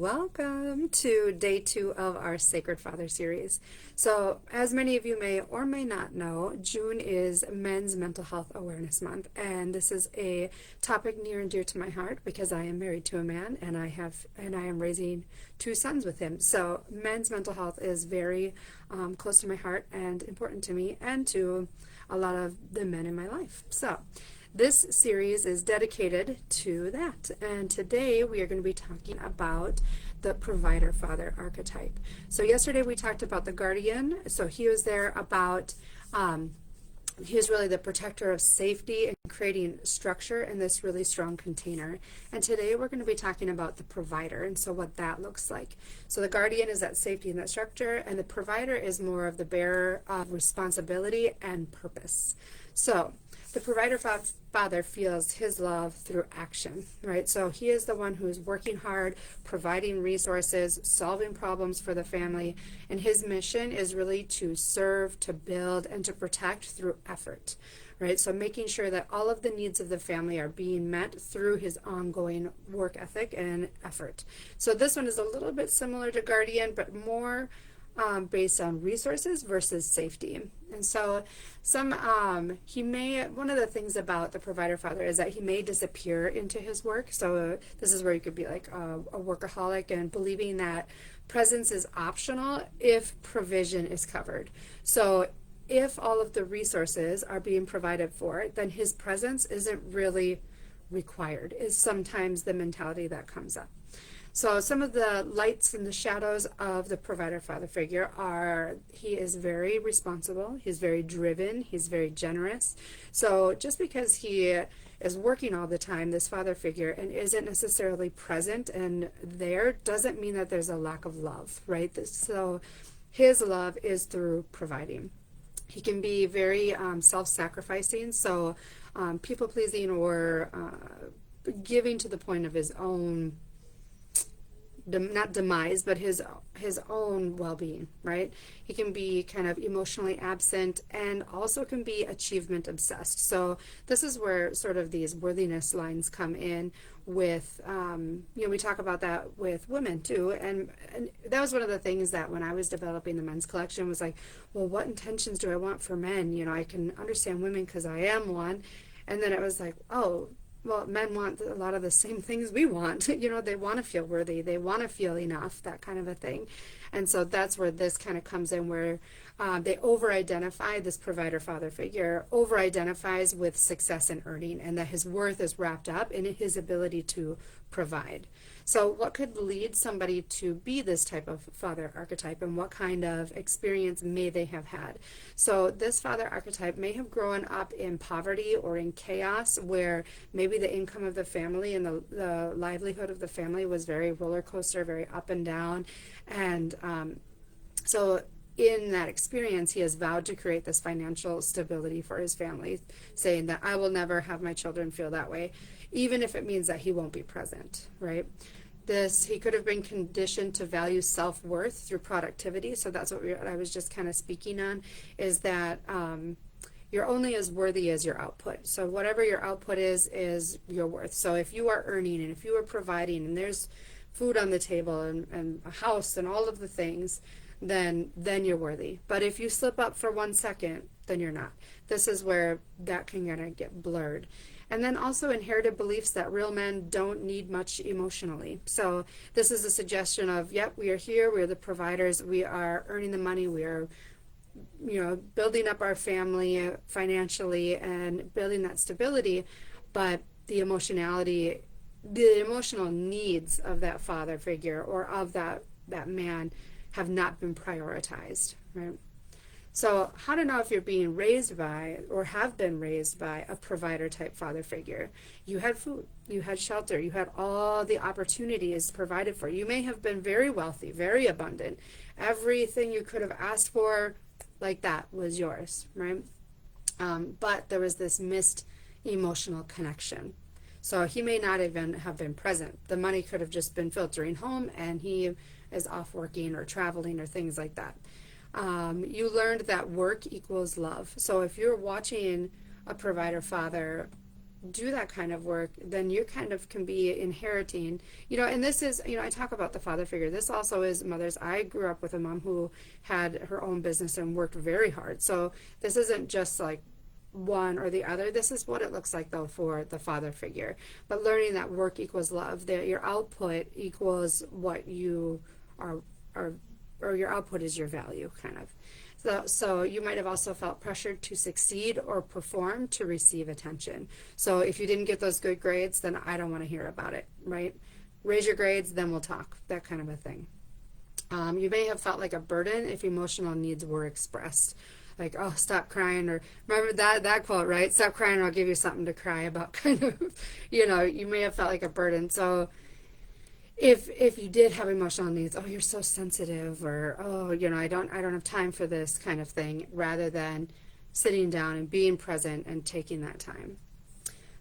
Welcome to day 2 of our Sacred Father series. So, as many of you may or may not know, June is Men's Mental Health Awareness Month, and this is a topic near and dear to my heart because I am married to a man and I am raising 2 sons with him. So, men's mental health is very close to my heart and important to me and to a lot of the men in my life. So, this series is dedicated to that, and today we are going to be talking about the provider father archetype. So yesterday we talked about the guardian, so he was there about, he was really the protector of safety and creating structure in this really strong container. And today we're going to be talking about the provider and so what that looks like. So the guardian is that safety and that structure, and the provider is more of the bearer of responsibility and purpose. So the provider father feels his love through action, right? So he is the one who is working hard, providing resources, solving problems for the family, and his mission is really to serve, to build, and to protect through effort, right? So making sure that all of the needs of the family are being met through his ongoing work ethic and effort. So this one is a little bit similar to guardian, but more based on resources versus safety. And so one of the things about the provider father is that he may disappear into his work. So this is where you could be like a workaholic and believing that presence is optional if provision is covered. So if all of the resources are being provided for, then his presence isn't really required, is sometimes the mentality that comes up. So some of the lights and the shadows of the provider father figure are he is very responsible, he's very driven, he's very generous. So just because he is working all the time, this father figure, and isn't necessarily present and there doesn't mean that there's a lack of love, right? So his love is through providing. He can be very self-sacrificing, so people-pleasing or giving to the point of his own not demise, but his own well-being, right? He can be kind of emotionally absent and also can be achievement obsessed. So this is where sort of these worthiness lines come in with, we talk about that with women too. And that was one of the things that when I was developing the men's collection was like, well, what intentions do I want for men? I can understand women because I am one. And then it was like, oh, well, men want a lot of the same things we want. They want to feel worthy. They want to feel enough, that kind of a thing. And so that's where this kind of comes in, where they over-identify, this provider father figure over-identifies with success and earning, and that his worth is wrapped up in his ability to provide. So what could lead somebody to be this type of father archetype, and what kind of experience may they have had? So this father archetype may have grown up in poverty or in chaos, where maybe the income of the family and the livelihood of the family was very roller coaster, very up and down. And so in that experience, he has vowed to create this financial stability for his family, saying that I will never have my children feel that way, even if it means that he won't be present, right? He could have been conditioned to value self-worth through productivity. So that's what I was just kind of speaking on, is that you're only as worthy as your output. So whatever your output is your worth. So if you are earning and if you are providing and there's food on the table and a house and all of the things, then you're worthy. But if you slip up for 1 second, then you're not. This is where that can kind of get blurred. And then also inherited beliefs that real men don't need much emotionally. So this is a suggestion of, yep, we are here, we're the providers, we are earning the money, we are building up our family financially and building that stability, but the emotionality, the emotional needs of that father figure or of that man have not been prioritized, right? So how to know if you're being raised by or have been raised by a provider type father figure? You had food, you had shelter, you had all the opportunities provided for you. You may have been very wealthy, very abundant. Everything you could have asked for like that was yours, right? But there was this missed emotional connection. So he may not even have been present. The money could have just been filtering home and he is off working or traveling or things like that. You learned that work equals love. So if you're watching a provider father do that kind of work, then you kind of can be inheriting, and this is, I talk about the father figure. This also is mothers. I grew up with a mom who had her own business and worked very hard. So this isn't just like one or the other. This is what it looks like though for the father figure. But learning that work equals love, that your output equals what you are, or your output is your value, kind of. So you might have also felt pressured to succeed or perform to receive attention. So if you didn't get those good grades, then I don't want to hear about it, right? Raise your grades, then we'll talk, that kind of a thing. You may have felt like a burden if emotional needs were expressed. Like, oh, stop crying, or remember that quote, right? Stop crying or I'll give you something to cry about, kind of, you may have felt like a burden. So if you did have emotional needs, oh, you're so sensitive, or oh, I don't have time for this kind of thing, rather than sitting down and being present and taking that time.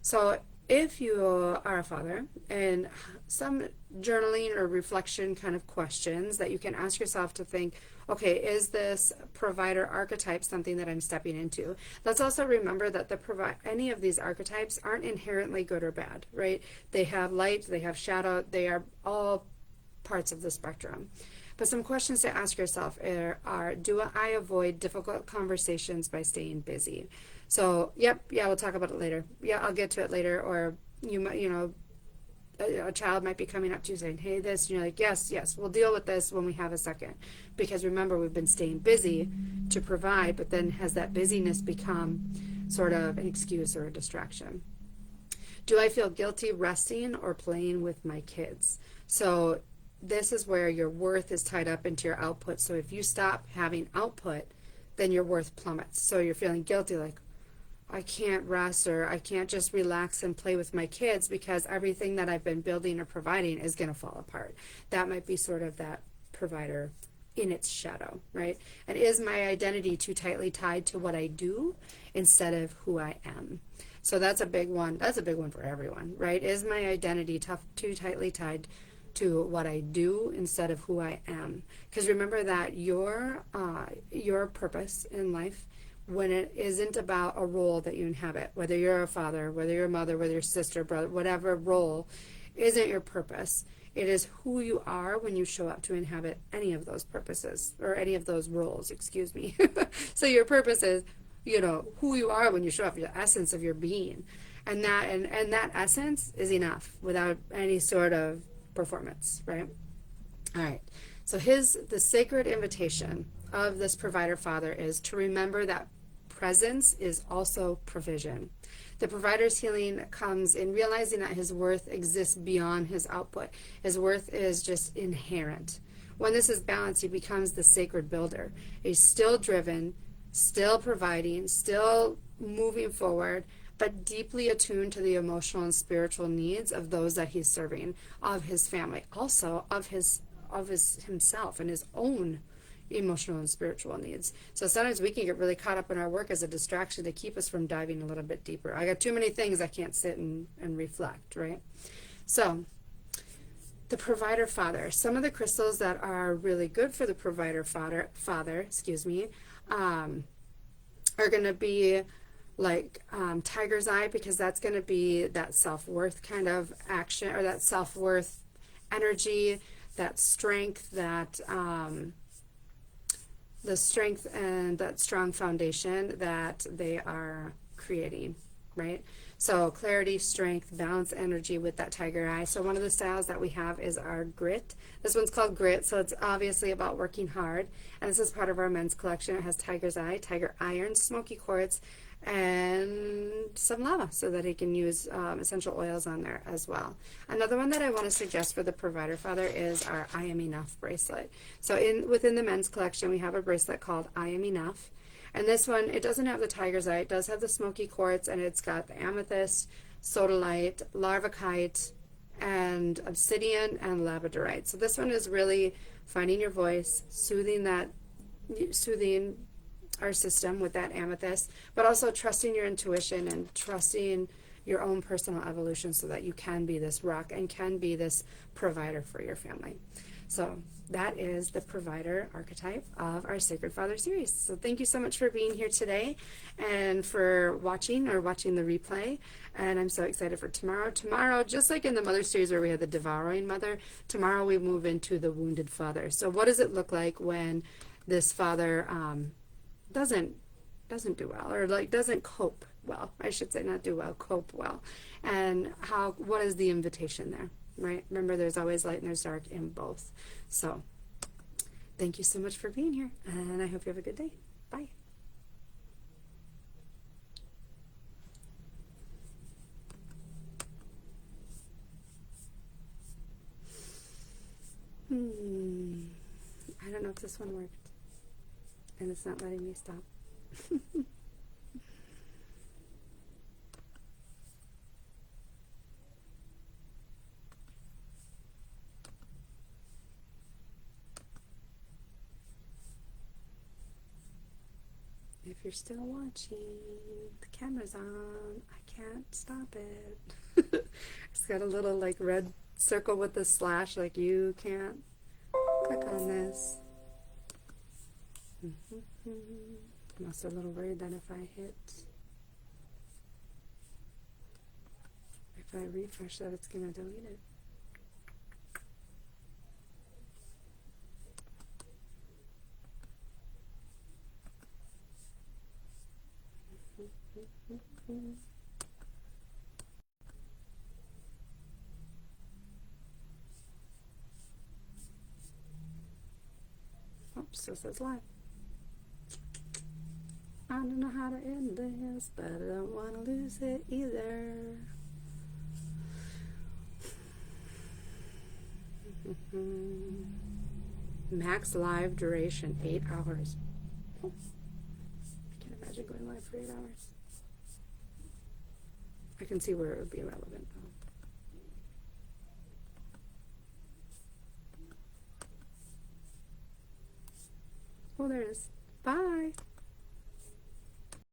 So if you are a father, and some journaling or reflection kind of questions that you can ask yourself to think, okay, is this provider archetype something that I'm stepping into? Let's also remember that any of these archetypes aren't inherently good or bad, right? They have light, they have shadow, they are all parts of the spectrum. But some questions to ask yourself are, do I avoid difficult conversations by staying busy? So, we'll talk about it later. Yeah, I'll get to it later. Or a child might be coming up to you saying, hey, this, and you're like, yes, we'll deal with this when we have a second. Because remember, we've been staying busy to provide, but then has that busyness become sort of an excuse or a distraction? Do I feel guilty resting or playing with my kids? So this is where your worth is tied up into your output. So if you stop having output, then your worth plummets. So you're feeling guilty, like, I can't rest, or I can't just relax and play with my kids because everything that I've been building or providing is going to fall apart. That might be sort of that provider in its shadow, right? And is my identity too tightly tied to what I do instead of who I am? So that's a big one. That's a big one for everyone, right? Is my identity too tightly tied to what I do instead of who I am? Because remember that your purpose in life, when it isn't about a role that you inhabit, whether you're a father, whether you're a mother, whether you're a sister, brother, whatever role, isn't your purpose. It is who you are when you show up to inhabit any of those purposes, or any of those roles, excuse me. So your purpose is, who you are when you show up, the essence of your being. And that essence is enough without any sort of performance, right? All right. So the sacred invitation of this provider father is to remember that presence is also provision. The provider's healing comes in realizing that his worth exists beyond his output. His worth is just inherent. When this is balanced, he becomes the sacred builder. He's still driven, still providing, still moving forward, but deeply attuned to the emotional and spiritual needs of those that he's serving, of his family, also of himself and his own emotional and spiritual needs. So sometimes we can get really caught up in our work as a distraction to keep us from diving a little bit deeper. I got too many things, I can't sit and reflect, right? So the provider father, some of the crystals that are really good for the provider father, are going to be like tiger's eye, because that's going to be that self-worth kind of action, or that self-worth energy, that strength, that the strength and that strong foundation that they are creating, right? So clarity, strength, balance, energy with that tiger eye. So one of the styles that we have is our grit. This one's called grit, so it's obviously about working hard. And this is part of our men's collection. It has tiger's eye, tiger iron, smoky quartz, and some lava, so that he can use essential oils on there as well. Another one that I want to suggest for the provider father is our I Am Enough bracelet. So within the men's collection, we have a bracelet called I Am Enough. And this one, it doesn't have the tiger's eye. It does have the smoky quartz, and it's got the amethyst, sodalite, larvacite, and obsidian, and labradorite. So this one is really finding your voice, soothing our system with that amethyst, but also trusting your intuition and trusting your own personal evolution so that you can be this rock and can be this provider for your family. So that is the provider archetype of our Sacred Father series. So thank you so much for being here today and for watching or watching the replay. And I'm so excited for tomorrow. Tomorrow, just like in the Mother series where we had the devouring mother, tomorrow we move into the wounded father. So what does it look like when this father doesn't do well, or like doesn't cope well, I should say, not do well, cope well, and what is the invitation there, right? Remember, there's always light and there's dark in both. So thank you so much for being here, and I hope you have a good day. Bye. I don't know if this one worked, and it's not letting me stop. If you're still watching, the camera's on. I can't stop it. It's got a little like red circle with a slash, like you can't click on this. I'm also a little worried that if I refresh that, it's going to delete it. Oops, this is live. I don't know how to end this, but I don't want to lose it either. Max live duration, 8 hours. I can't imagine going live for 8 hours. I can see where it would be relevant though. Oh, there it is. Bye.